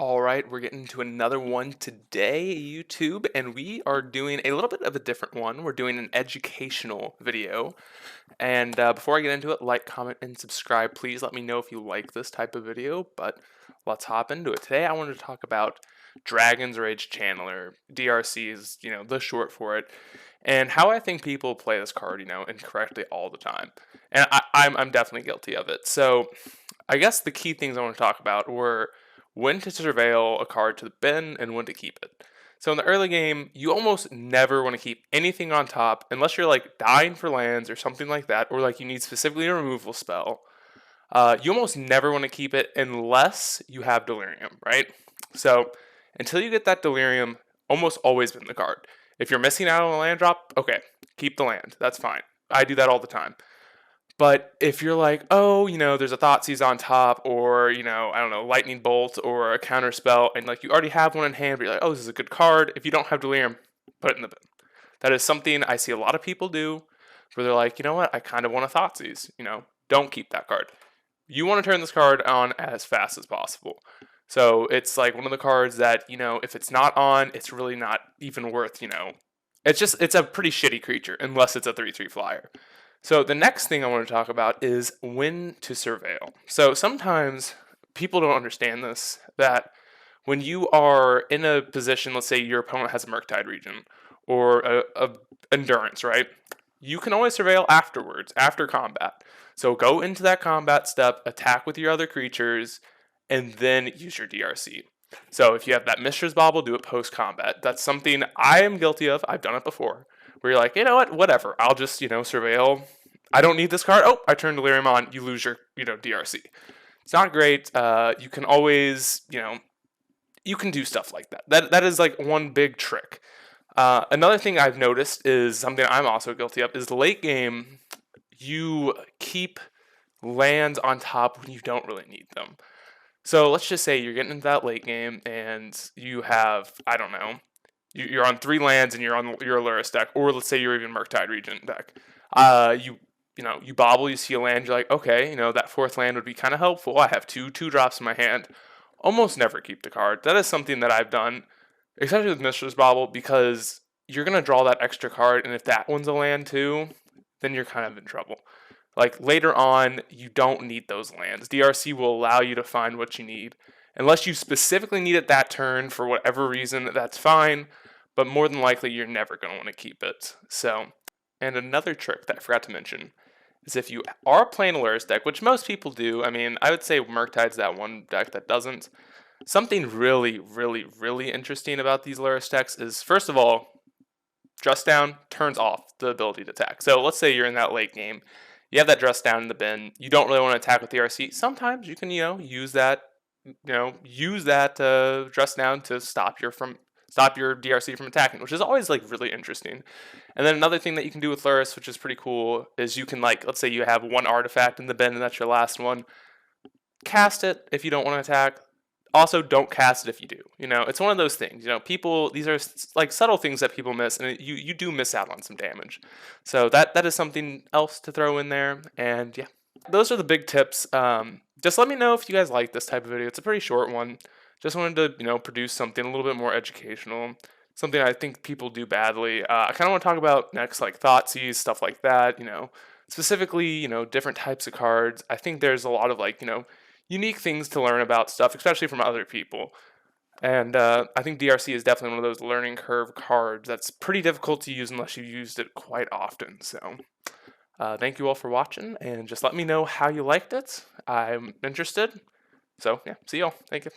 All right, we're getting to another one today, YouTube, and we are doing a little bit of a different one. We're doing an educational video. And before I get into it, like, comment, and subscribe. Please let me know if you like this type of video, but let's hop into it. Today, I wanted to talk about Dragon's Rage Channeler. DRC is, the short for it, and how I think people play this card, incorrectly all the time. And I'm definitely guilty of it. So I guess the key things I want to talk about were when to surveil a card to the bin and when to keep it. So in the early game, you almost never want to keep anything on top unless you're like dying for lands or something like that, or like you need specifically a removal spell. You almost never want to keep it unless you have Delirium, right? So until you get that Delirium, almost always bin the card. If you're missing out on a land drop, okay, keep the land. That's fine. I do that all the time. But if you're like, oh, there's a Thoughtseize on top, or, I don't know, Lightning Bolt or a counter spell, and like you already have one in hand, but you're like, oh, this is a good card. If you don't have Delirium, put it in the bin. That is something I see a lot of people do, where they're like, you know what, I kind of want a Thoughtseize. Don't keep that card. You want to turn this card on as fast as possible. So it's like one of the cards that, if it's not on, it's really not even worth, it's a pretty shitty creature, unless it's a 3/3 flyer. So the next thing I want to talk about is when to surveil. So sometimes people don't understand this, that when you are in a position, let's say your opponent has a Murktide region or a endurance, right? You can always surveil afterwards, after combat. So go into that combat step, attack with your other creatures, and then use your DRC. So if you have that Mishra's Bauble, do it post-combat. That's something I am guilty of. I've done it before. Where you're like, you know what, whatever. I'll just, surveil. I don't need this card. Oh, I turn Delirium on. You lose your, DRC. It's not great. You can always, you can do stuff like that. That is like one big trick. Another thing I've noticed is something I'm also guilty of is late game, you keep lands on top when you don't really need them. So let's just say you're getting into that late game and you have, I don't know, you're on 3 lands and you're on your Aluris deck, or let's say you're even Murktide Regent deck. You bobble, you see a land, you're like, okay, that 4th land would be kind of helpful. I have 2/2 in my hand. Almost never keep the card. That is something that I've done, especially with Mishra's Bauble, because you're going to draw that extra card, and if that one's a land too, then you're kind of in trouble. Like later on, you don't need those lands. DRC will allow you to find what you need. Unless you specifically need it that turn for whatever reason, that's fine. But more than likely, you're never going to want to keep it. So, and another trick that I forgot to mention is if you are playing a Aluris deck, which most people do. I mean, I would say Murktide's that one deck that doesn't. Something really, really, really interesting about these Aluris decks is, first of all, Dress Down turns off the ability to attack. So let's say you're in that late game. You have that Dress Down in the bin. You don't really want to attack with the RC. Sometimes you can, use that, Dress Down to stop your DRC from attacking, which is always like really interesting. And then another thing that you can do with Aluris, which is pretty cool, is you can let's say you have one artifact in the bin and that's your last one. Cast it if you don't want to attack. Also, don't cast it if you do. It's one of those things. People, these are like subtle things that people miss, and you do miss out on some damage. So that is something else to throw in there. And yeah, those are the big tips. Just let me know if you guys like this type of video. It's a pretty short one. Just wanted to, produce something a little bit more educational. Something I think people do badly. I kind of want to talk about next, like Thoughtseize, stuff like that. Specifically, different types of cards. I think there's a lot of unique things to learn about stuff, especially from other people. And I think DRC is definitely one of those learning curve cards that's pretty difficult to use unless you've used it quite often. So thank you all for watching, and just let me know how you liked it. I'm interested. So yeah, see y'all. Thank you.